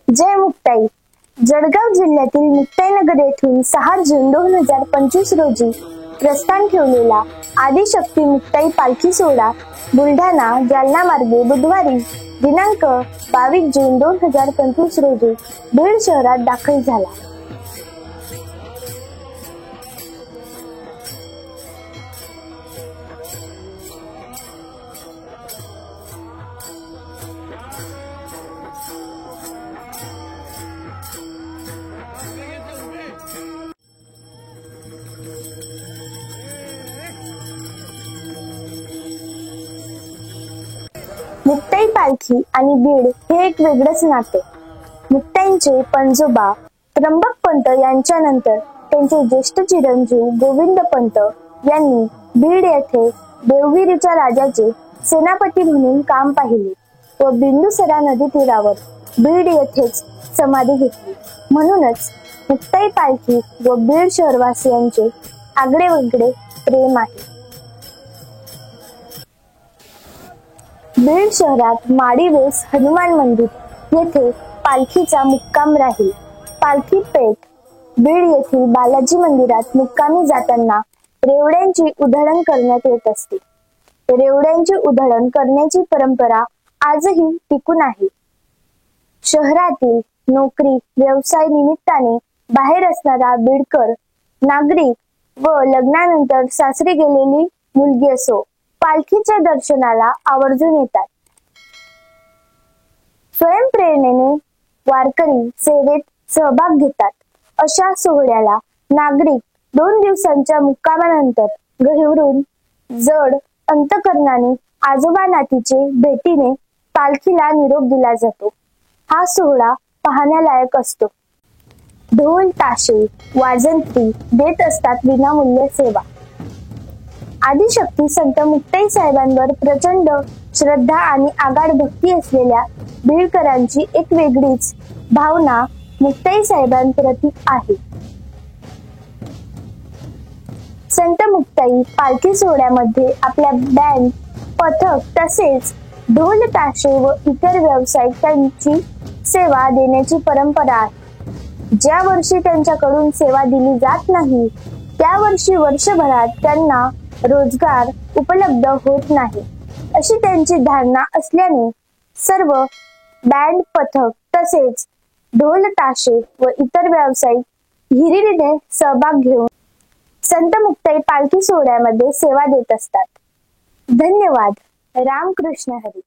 जय मुक्ताई. जळगाव जिल्ह्यातील मुक्ताईनगर येथून 6 जून 2025 रोजी प्रस्थान ठेवलेला आदिशक्ती मुक्ताई पालखी सोहळा बुलढाणा जालना मार्गे बुधवारी दिनांक 22 जून 2025 रोजी बीड शहरात दाखल झाला. मुक्ताई पालखी आणि बीड हे एक वेगळंच नाते. मुक्ताईंचे पणजोबा त्र्यंबकपंत यांच्यानंतर त्यांचे ज्येष्ठ चिरंजीव गोविंदपंत यांनी बीड येथे देवगिरीच्या राजाचे सेनापती म्हणून काम पाहिले व बिंदुसरा नदी तीरावर बीड येथेच समाधी घेतली. म्हणूनच मुक्ताई पालखी व बीड शहरवासियांचे आगळेवेगळे प्रेम आहे. बीड शहरात माडीवेस हनुमान मंदिर येथे पालखीचा मुक्काम राहील. पालखी पेठ बीड येथील बालाजी मंदिरात मुक्कामी जाताना रेवड्यांची उधळण करण्यात येत असते. रेवड्यांची उधळण करण्याची परंपरा आजही टिकून आहे. शहरातील नोकरी व्यवसाय निमित्ताने बाहेर असणारा बीडकर नागरिक व लग्नानंतर सासरी गेलेली मुलगी असो पालखीच्या दर्शनाला आवर्जून येतात. स्वयंप्रेरणेने वारकरी सेवेत सहभाग घेतात. अशा सोहळ्याला नागरिक 2 दिवसांच्या मुक्कामानंतर गहिवरून जड अंतकरणाने आजोबा नातीचे भेटीने पालखीला निरोप दिला जातो. हा सोहळा पाहण्यालायक असतो. ढोल ताशे वाजंत्री देत असतात विनामूल्य सेवा. आदिशक्ती संत मुक्ताई साहेबांवर प्रचंड श्रद्धा आणि आगाढ भक्ती असलेल्या बीडकरांची एक वेगळीच भावना मुक्ताई साहेबांप्रती आहे. संत मुक्ताई पालखी सोहळ्यामध्ये आपल्या बँड पथक तसेच ढोल ताशे व इतर व्यावसायिकांची सेवा देण्याची परंपरा आहे. ज्या वर्षी त्यांच्याकडून सेवा दिली जात नाही त्या वर्षी वर्षभरात त्यांना रोजगार उपलब्ध होत नाही अशी त्यांची धारणा असल्याने सर्व बँड पथक तसेच ढोल ताशे व इतर व्यावसायिक हिरिरीने सहभाग घेऊन संत मुक्ताई पालखी सोहळ्यामध्ये सेवा देत असतात. धन्यवाद. रामकृष्ण हरी.